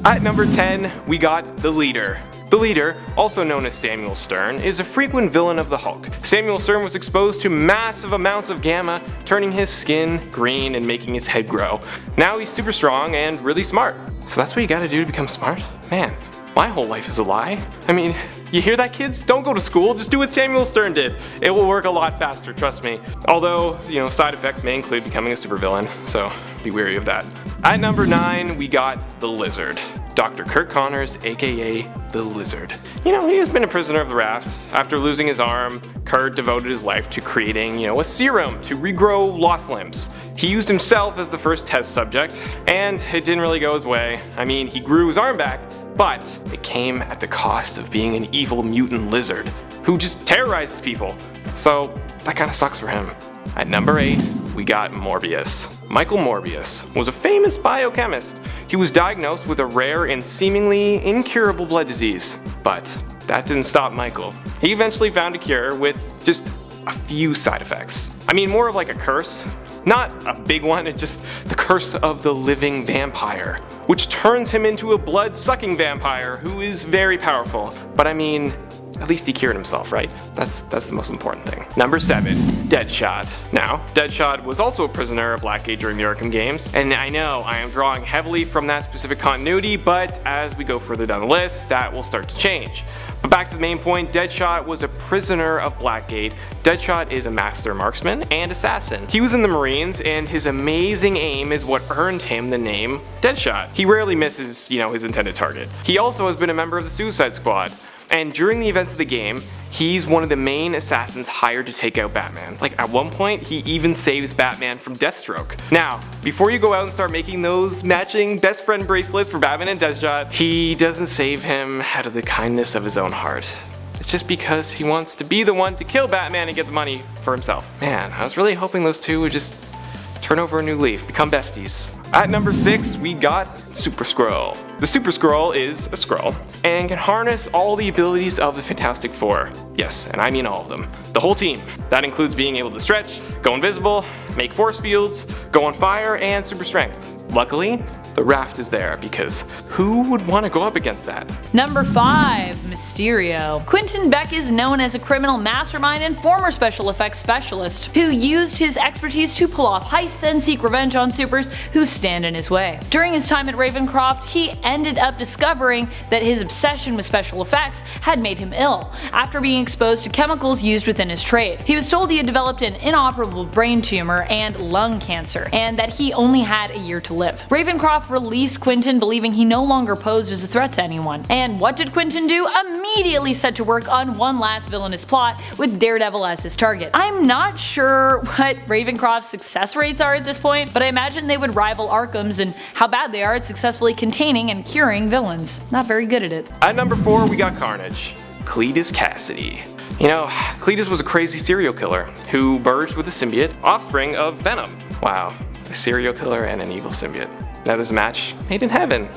At number 10, we got the Leader. The Leader, also known as Samuel Stern, is a frequent villain of the Hulk. Samuel Stern was exposed to massive amounts of gamma, turning his skin green and making his head grow. Now he's super strong and really smart. So that's what you gotta do to become smart? Man, my whole life is a lie. I mean, you hear that, kids? Don't go to school, just do what Samuel Stern did. It will work a lot faster, trust me. Although, side effects may include becoming a supervillain, so be wary of that. At number 9, we got the Lizard. Dr. Kurt Connors, aka the Lizard. He has been a prisoner of the raft. After losing his arm, Kurt devoted his life to creating, a serum to regrow lost limbs. He used himself as the first test subject, and it didn't really go his way. I mean, he grew his arm back, but it came at the cost of being an evil mutant lizard who just terrorizes people. So that kinda sucks for him. At number 8, we got Morbius. Michael Morbius was a famous biochemist. He was diagnosed with a rare and seemingly incurable blood disease. But that didn't stop Michael. He eventually found a cure with just a few side effects. I mean, more of like a curse. Not a big one, it's just the curse of the living vampire, which turns him into a blood-sucking vampire who is very powerful. But I mean, at least he cured himself, right? That's the most important thing. Number 7, DEADSHOT. Now, DEADSHOT was also a prisoner of Blackgate during the Arkham games, and I know I am drawing heavily from that specific continuity, but as we go further down the list, that will start to change. But back to the main point, DEADSHOT was a prisoner of Blackgate. DEADSHOT is a master marksman and assassin. He was in the Marines, and his amazing aim is what earned him the name DEADSHOT. He rarely misses, his intended target. He also has been a member of the Suicide Squad. And during the events of the game, he's one of the main assassins hired to take out Batman. Like, at one point, he even saves Batman from Deathstroke. Now, before you go out and start making those matching best friend bracelets for Batman and Deathshot, he doesn't save him out of the kindness of his own heart. It's just because he wants to be the one to kill Batman and get the money for himself. Man, I was really hoping those two would just turn over a new leaf, become besties. At number 6, we got Super Skrull. The Super Skrull is a Skrull and can harness all the abilities of the Fantastic Four. Yes, and I mean all of them. The whole team. That includes being able to stretch, go invisible, make force fields, go on fire, and super strength. Luckily, the raft is there because who would want to go up against that? Number 5, Mysterio. Quentin Beck is known as a criminal mastermind and former special effects specialist who used his expertise to pull off heists and seek revenge on supers who stand in his way. During his time at Ravencroft, he ended up discovering that his obsession with special effects had made him ill after being exposed to chemicals used within his trade. He was told he had developed an inoperable brain tumor and lung cancer, and that he only had a year to live. Ravencroft released Quentin believing he no longer posed as a threat to anyone. And what did Quentin do? Immediately set to work on one last villainous plot with Daredevil as his target. I'm not sure what Ravencroft's success rates are at this point, but I imagine they would rival Arkham's and how bad they are at successfully containing and curing villains. Not very good at it. At number 4, we got Carnage. Cletus Cassidy. Cletus was a crazy serial killer who merged with a symbiote, offspring of Venom. Wow, a serial killer and an evil symbiote. Now there's a match made in heaven.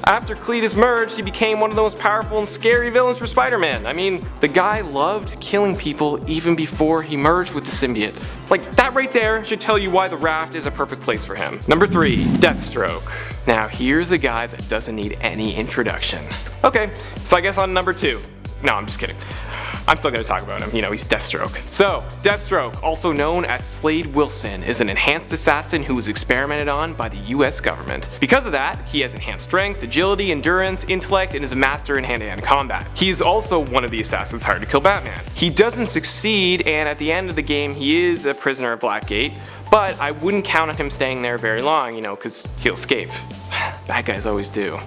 After Cletus merged, he became one of the most powerful and scary villains for Spider-Man. I mean, the guy loved killing people even before he merged with the symbiote. Like, that right there should tell you why the raft is a perfect place for him. Number 3, Deathstroke. Now here's a guy that doesn't need any introduction. Okay, so I guess on number 2. No, I'm just kidding. I'm still going to talk about him, he's Deathstroke. So, Deathstroke, also known as Slade Wilson, is an enhanced assassin who was experimented on by the US government. Because of that, he has enhanced strength, agility, endurance, intellect, and is a master in hand-to-hand combat. He is also one of the assassins hired to kill Batman. He doesn't succeed, and at the end of the game, he is a prisoner of Blackgate, but I wouldn't count on him staying there very long, because he'll escape. Bad guys always do.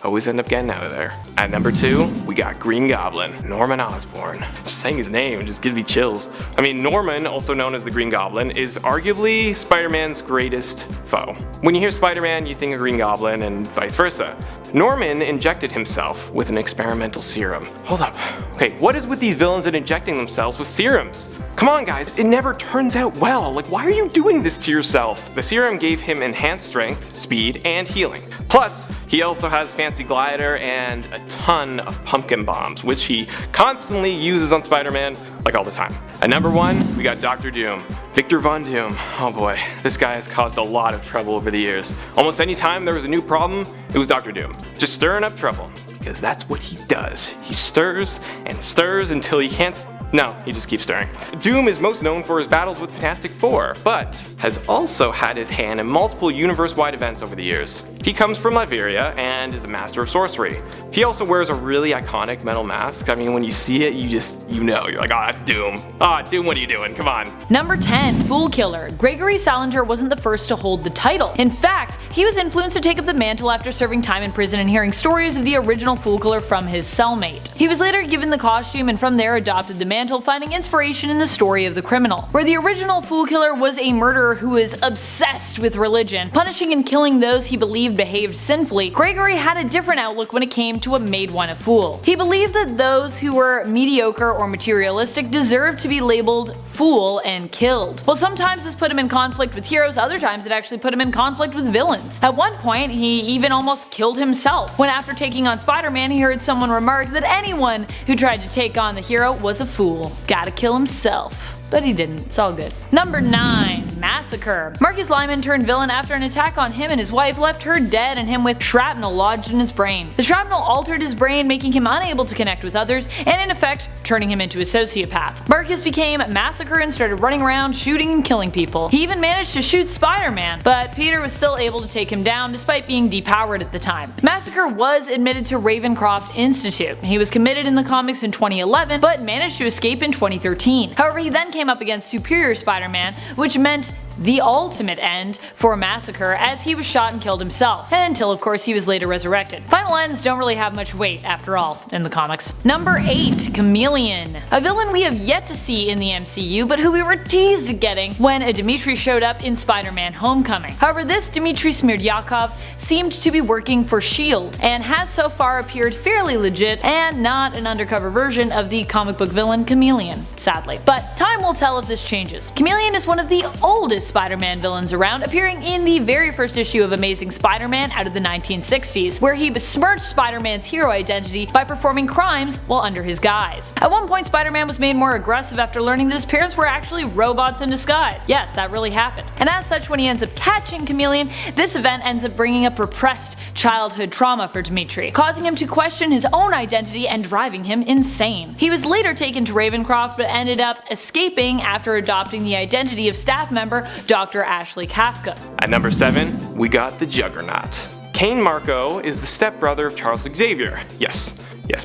Always end up getting out of there. At number 2, we got Green Goblin, Norman Osborn. Just saying his name just gives me chills. I mean, Norman, also known as the Green Goblin, is arguably Spider-Man's greatest foe. When you hear Spider-Man, you think of Green Goblin and vice versa. Norman injected himself with an experimental serum. Hold up. Okay, what is with these villains and injecting themselves with serums? Come on guys, it never turns out well. Like, why are you doing this to yourself? The serum gave him enhanced strength, speed, and healing. Plus, he also has a fancy glider and a ton of pumpkin bombs, which he constantly uses on Spider-Man like all the time. At number 1, we got Dr. Doom. Victor Von Doom. Oh boy, this guy has caused a lot of trouble over the years. Almost any time there was a new problem, it was Dr. Doom. Just stirring up trouble. Because that's what he does. He stirs and stirs until he can't. No, he just keeps stirring. Doom is most known for his battles with Fantastic Four, but has also had his hand in multiple universe-wide events over the years. He comes from Latveria and is a master of sorcery. He also wears a really iconic metal mask. I mean, when you see it, you know, you're like, oh, that's Doom. Ah, Doom, what are you doing? Come on. Number 10, Fool Killer. Gregory Salinger wasn't the first to hold the title. In fact, he was influenced to take up the mantle after serving time in prison and hearing stories of the original Fool Killer from his cellmate. He was later given the costume and from there adopted the mantle, finding inspiration in the story of the criminal, where the original Fool Killer was a murderer who was obsessed with religion, punishing and killing those he believed behaved sinfully. Gregory had a different outlook when it came to what made one a fool. He believed that those who were mediocre or materialistic deserved to be labeled fool and killed. Well, sometimes this put him in conflict with heroes, other times it actually put him in conflict with villains. At one point, he even almost killed himself, when after taking on Spider-Man he heard someone remark that anyone who tried to take on the hero was a fool. Gotta kill himself. But he didn't, it's all good. Number 9, Massacre. Marcus Lyman turned villain after an attack on him and his wife left her dead and him with shrapnel lodged in his brain. The shrapnel altered his brain, making him unable to connect with others, and in effect, turning him into a sociopath. Marcus became Massacre and started running around shooting and killing people. He even managed to shoot Spider-Man, but Peter was still able to take him down despite being depowered at the time. Massacre was admitted to Ravencroft Institute. He was committed in the comics in 2011, but managed to escape in 2013. However, he then came up against Superior Spider-Man, which meant the ultimate end for Massacre, as he was shot and killed himself, until of course he was later resurrected. Final ends don't really have much weight after all in the comics. Number 8, Chameleon. A villain we have yet to see in the MCU, but who we were teased getting when a Dmitri showed up in Spider-Man Homecoming. However, this Dmitri Smirdyakov seemed to be working for S.H.I.E.L.D. and has so far appeared fairly legit and not an undercover version of the comic book villain Chameleon, sadly. But time will tell if this changes. Chameleon is one of the oldest Spider-Man villains around, appearing in the very first issue of Amazing Spider-Man out of the 1960s, where he besmirched Spider-Man's hero identity by performing crimes while under his guise. At one point, Spider-Man was made more aggressive after learning that his parents were actually robots in disguise. Yes, that really happened. And as such, when he ends up catching Chameleon, this event ends up bringing up repressed childhood trauma for Dmitri, causing him to question his own identity and driving him insane. He was later taken to Ravencroft, but ended up escaping after adopting the identity of staff member Dr. Ashley Kafka. At number 7, we got the Juggernaut. Cain Marko is the stepbrother of Charles Xavier. Yes,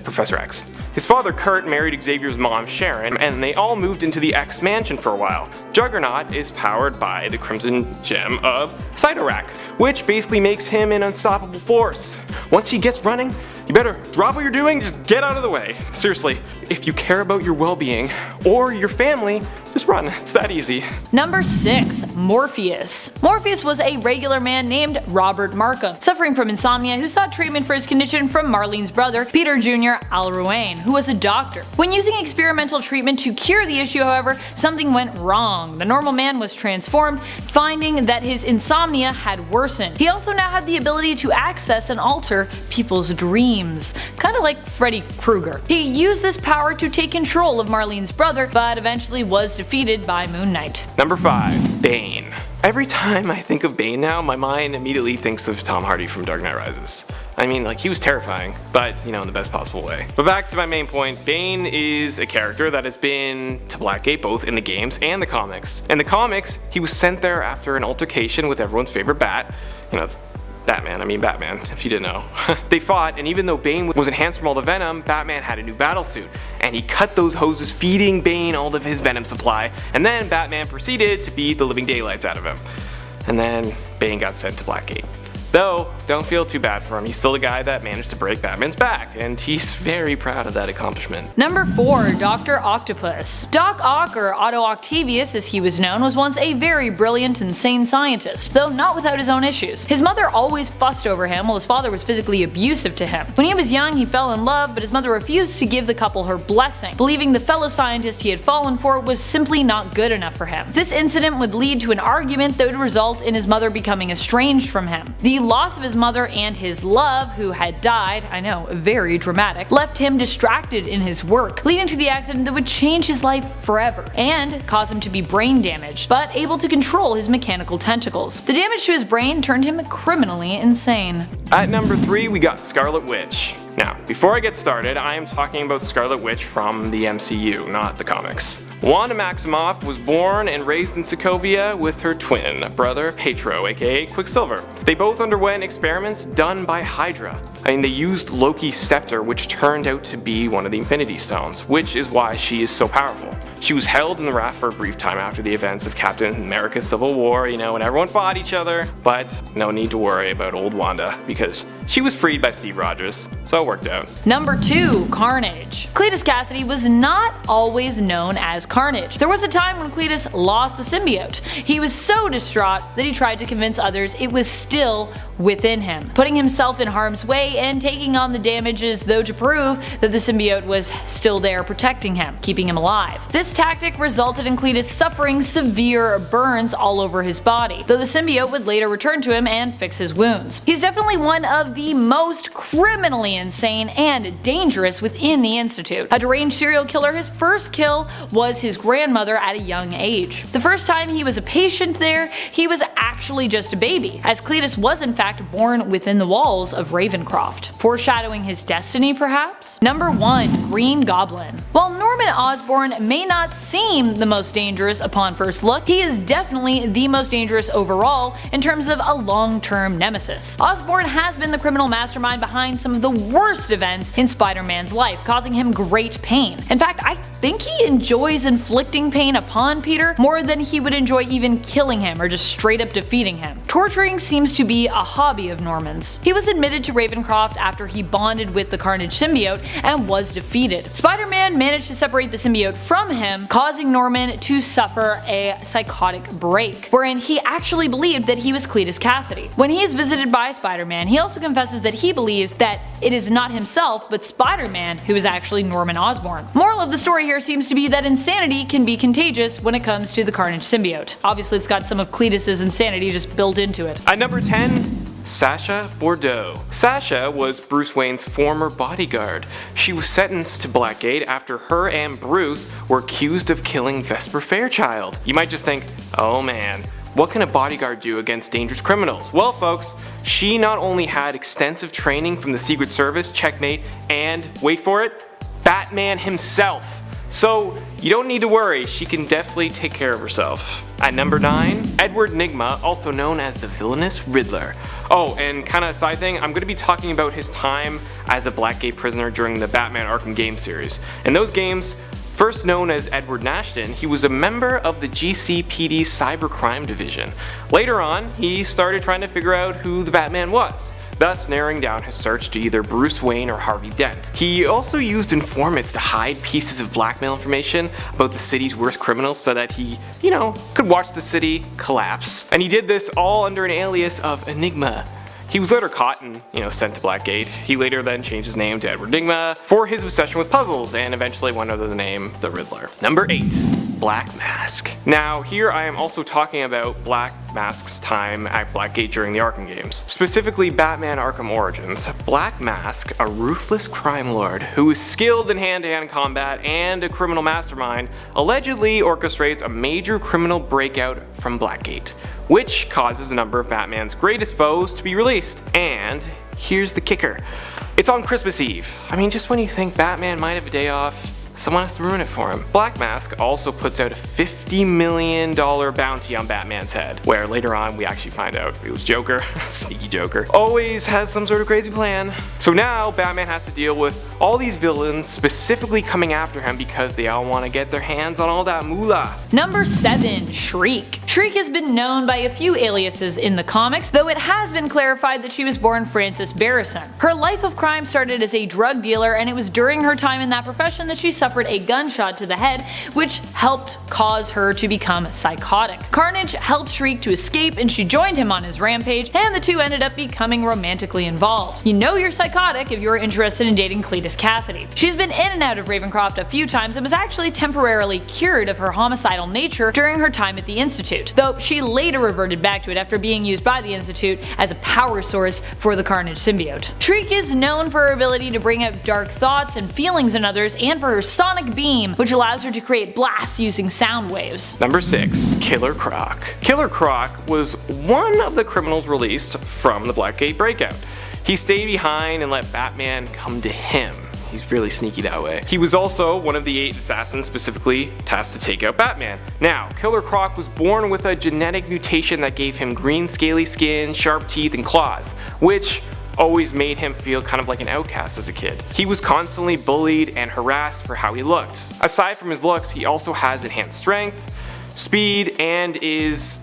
Professor X. His father Kurt married Xavier's mom Sharon, and they all moved into the X mansion for a while. Juggernaut is powered by the Crimson Gem of Cyttorak, which basically makes him an unstoppable force. Once he gets running, you better drop what you're doing, just get out of the way. Seriously, if you care about your well-being or your family, just run. It's that easy. Number 6, Morpheus. Morpheus was a regular man named Robert Markham, suffering from insomnia, who sought treatment for his condition from Marlene's brother, Peter Jr. Alruane, who was a doctor. When using experimental treatment to cure the issue, however, something went wrong. The normal man was transformed, finding that his insomnia had worsened. He also now had the ability to access and alter people's dreams, kind of like Freddy Krueger. He used this power to take control of Marlene's brother, but eventually was defeated by Moon Knight. Number 5, Bane. Every time I think of Bane now, my mind immediately thinks of Tom Hardy from Dark Knight Rises. I mean, like, he was terrifying, but, you know, in the best possible way. But back to my main point, Bane is a character that has been to Blackgate both in the games and the comics. In the comics, he was sent there after an altercation with everyone's favorite bat, you know, Batman, if you didn't know. They fought, and even though Bane was enhanced from all the venom, Batman had a new battle suit, and he cut those hoses, feeding Bane all of his venom supply, and then Batman proceeded to beat the living daylights out of him. And then Bane got sent to Blackgate. Though, don't feel too bad for him, he's still the guy that managed to break Batman's back, and he's very proud of that accomplishment. Number 4, Dr. Octopus. Doc Ock, or Otto Octavius as he was known, was once a very brilliant and sane scientist, though not without his own issues. His mother always fussed over him, while his father was physically abusive to him. When he was young, he fell in love, but his mother refused to give the couple her blessing, believing the fellow scientist he had fallen for was simply not good enough for him. This incident would lead to an argument that would result in his mother becoming estranged from him. The loss of his mother and his love, who had died, I know, very dramatic, left him distracted in his work, leading to the accident that would change his life forever, and cause him to be brain damaged, but able to control his mechanical tentacles. The damage to his brain turned him criminally insane. At number 3 we got Scarlet Witch. Now, before I get started, I am talking about Scarlet Witch from the MCU, not the comics. Wanda Maximoff was born and raised in Sokovia with her twin brother Pietro, aka Quicksilver. They both underwent experiments done by Hydra. They used Loki's scepter, which turned out to be one of the Infinity Stones, which is why she is so powerful. She was held in the raft for a brief time after the events of Captain America's Civil War, when everyone fought each other, but no need to worry about old Wanda, because she was freed by Steve Rogers, so it worked out. Number 2. Carnage. Cletus Kasady was not always known as Carnage. There was a time when Cletus lost the symbiote. He was so distraught that he tried to convince others it was still within him, putting himself in harm's way and taking on the damages though to prove that the symbiote was still there protecting him, keeping him alive. This tactic resulted in Cletus suffering severe burns all over his body, though the symbiote would later return to him and fix his wounds. He's definitely one of the most criminally insane and dangerous within the Institute. A deranged serial killer, his first kill was his grandmother at a young age. The first time he was a patient there, he was actually just a baby, as Cletus was in fact born within the walls of Ravencroft, foreshadowing his destiny perhaps? Number 1. Green Goblin. While Norman Osborn may not seem the most dangerous upon first look, he is definitely the most dangerous overall in terms of a long-term nemesis. Osborn has been the criminal mastermind behind some of the worst events in Spider-Man's life, causing him great pain. In fact, I think he enjoys inflicting pain upon Peter more than he would enjoy even killing him or just straight up defeating him. Torturing seems to be a hobby of Norman's. He was admitted to Ravencroft after he bonded with the Carnage symbiote and was defeated. Spider-Man managed to separate the symbiote from him, causing Norman to suffer a psychotic break, wherein he actually believed that he was Cletus Kasady. When he is visited by Spider-Man, he also confesses that he believes that it is not himself but Spider-Man who is actually Norman Osborn. Moral of the story here seems to be that insanity can be contagious when it comes to the Carnage symbiote. Obviously it's got some of Cletus's insanity just built into it. At number 10, Sasha Bordeaux. Sasha was Bruce Wayne's former bodyguard. She was sentenced to Blackgate after her and Bruce were accused of killing Vesper Fairchild. You might just think, oh man, what can a bodyguard do against dangerous criminals? Well folks, she not only had extensive training from the Secret Service, checkmate, and, wait for it, Batman himself. So you don't need to worry, she can definitely take care of herself. At number 9, Edward Nygma, also known as the villainous Riddler. Oh, and kinda a side thing, I'm going to be talking about his time as a Blackgate prisoner during the Batman Arkham game series. In those games, first known as Edward Nashton, he was a member of the GCPD's cybercrime division. Later on, he started trying to figure out who the Batman was, thus narrowing down his search to either Bruce Wayne or Harvey Dent. He also used informants to hide pieces of blackmail information about the city's worst criminals so that he, could watch the city collapse. And he did this all under an alias of Enigma. He was later caught and, sent to Blackgate. He later then changed his name to Edward Nygma for his obsession with puzzles and eventually went under the name The Riddler. Number 8. Black Mask. Now here I am also talking about Black Mask's time at Blackgate during the Arkham games, specifically Batman Arkham Origins. Black Mask, a ruthless crime lord who is skilled in hand-to-hand combat and a criminal mastermind, allegedly orchestrates a major criminal breakout from Blackgate, which causes a number of Batman's greatest foes to be released. And here's the kicker, it's on Christmas Eve. Just when you think Batman might have a day off, someone has to ruin it for him. Black Mask also puts out a $50 million bounty on Batman's head, where later on we actually find out it was Joker. Sneaky Joker. Always has some sort of crazy plan. So now Batman has to deal with all these villains specifically coming after him because they all want to get their hands on all that moolah. Number 7. Shriek. Shriek has been known by a few aliases in the comics, though it has been clarified that she was born Frances Barrison. Her life of crime started as a drug dealer, and it was during her time in that profession that she suffered suffered a gunshot to the head, which helped cause her to become psychotic. Carnage helped Shriek to escape and she joined him on his rampage, and the two ended up becoming romantically involved. You know you're psychotic if you're interested in dating Cletus Cassidy. She's been in and out of Ravencroft a few times and was actually temporarily cured of her homicidal nature during her time at the Institute, though she later reverted back to it after being used by the Institute as a power source for the Carnage symbiote. Shriek is known for her ability to bring out dark thoughts and feelings in others, and for her sonic beam, which allows her to create blasts using sound waves. Number 6. Killer Croc. Killer Croc was one of the criminals released from the Blackgate breakout. He stayed behind and let Batman come to him. He's really sneaky that way. He was also one of the 8 assassins specifically tasked to take out Batman. Now, Killer Croc was born with a genetic mutation that gave him green scaly skin, sharp teeth, and claws, which always made him feel kind of like an outcast as a kid. He was constantly bullied and harassed for how he looked. Aside from his looks, he also has enhanced strength, speed, and is,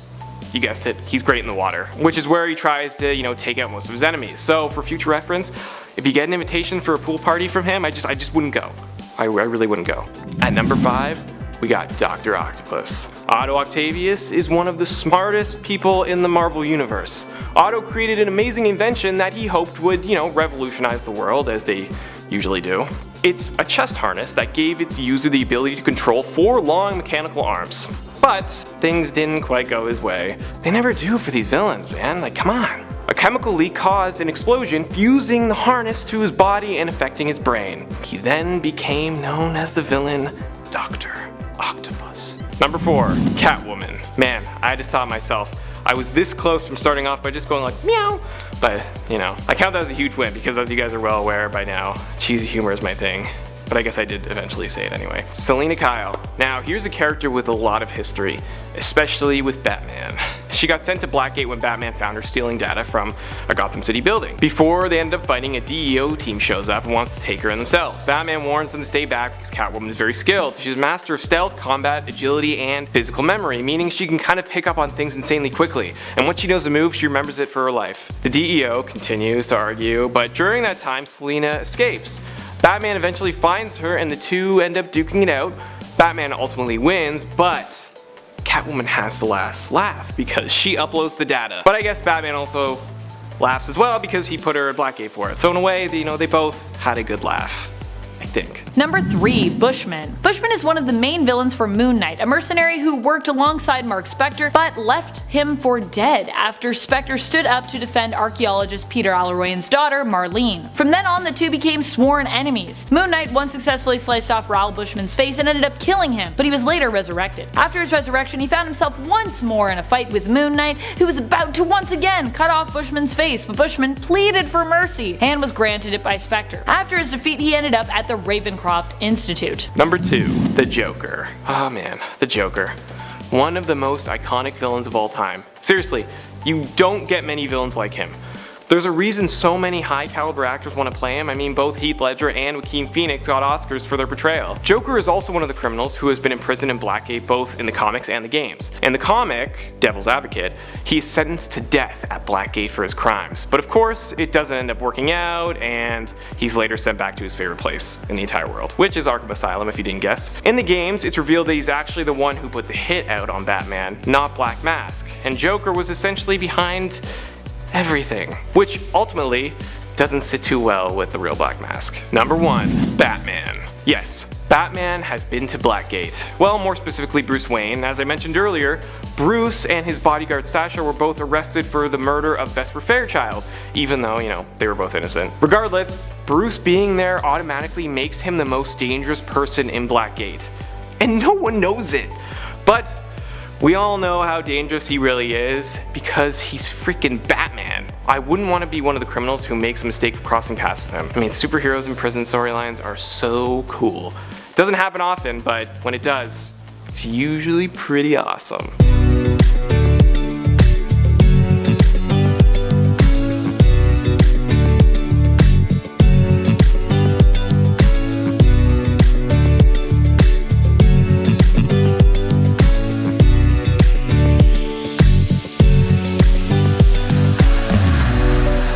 you guessed it, he's great in the water, which is where he tries to, take out most of his enemies. So for future reference, if you get an invitation for a pool party from him, I just wouldn't go. I really wouldn't go. At number 5, we got Dr. Octopus. Otto Octavius is one of the smartest people in the Marvel Universe. Otto created an amazing invention that he hoped would, revolutionize the world, as they usually do. It's a chest harness that gave its user the ability to control 4 long mechanical arms. But things didn't quite go his way. They never do for these villains, man, like come on. A chemical leak caused an explosion, fusing the harness to his body and affecting his brain. He then became known as the villain, Dr. Octopus. Number 4, Catwoman. Man, I had to stop myself. I was this close from starting off by just going like, meow. But, I count that as a huge win because, as you guys are well aware by now, cheesy humor is my thing. But I guess I did eventually say it anyway. Selina Kyle. Now, here's a character with a lot of history, especially with Batman. She got sent to Blackgate when Batman found her stealing data from a Gotham City building. Before they end up fighting, a DEO team shows up and wants to take her in themselves. Batman warns them to stay back because Catwoman is very skilled. She's a master of stealth, combat, agility, and physical memory, meaning she can kind of pick up on things insanely quickly. And once she knows a move, she remembers it for her life. The DEO continues to argue, but during that time, Selina escapes. Batman eventually finds her and the two end up duking it out. Batman ultimately wins, but Catwoman has the last laugh because she uploads the data. But I guess Batman also laughs as well because he put her at Blackgate for it. So in a way, they both had a good laugh, I think. Number 3, Bushman. Bushman is one of the main villains for Moon Knight, a mercenary who worked alongside Mark Spector but left him for dead after Spector stood up to defend archaeologist Peter Alroyan's daughter, Marlene. From then on, the two became sworn enemies. Moon Knight once successfully sliced off Raoul Bushman's face and ended up killing him, but he was later resurrected. After his resurrection, he found himself once more in a fight with Moon Knight, who was about to once again cut off Bushman's face, but Bushman pleaded for mercy and was granted it by Spector. After his defeat, he ended up at the Ravencroft Institute. Number 2, the Joker. Oh man, the Joker. One of the most iconic villains of all time. Seriously, you don't get many villains like him. There's a reason so many high caliber actors want to play him. I mean, both Heath Ledger and Joaquin Phoenix got Oscars for their portrayal. Joker is also one of the criminals who has been imprisoned in Blackgate both in the comics and the games. In the comic, Devil's Advocate, he is sentenced to death at Blackgate for his crimes. But of course, it doesn't end up working out, and he's later sent back to his favorite place in the entire world, which is Arkham Asylum if you didn't guess. In the games, it's revealed that he's actually the one who put the hit out on Batman, not Black Mask. And Joker was essentially behind everything, which ultimately doesn't sit too well with the real Black Mask. Number 1, Batman. Yes, Batman has been to Blackgate. Well, more specifically Bruce Wayne. As I mentioned earlier, Bruce and his bodyguard Sasha were both arrested for the murder of Vesper Fairchild, even though, they were both innocent. Regardless, Bruce being there automatically makes him the most dangerous person in Blackgate. And no one knows it. But we all know how dangerous he really is because he's freaking Batman. I wouldn't want to be one of the criminals who makes a mistake of crossing paths with him. I mean, superheroes in prison storylines are so cool. It doesn't happen often, but when it does, it's usually pretty awesome.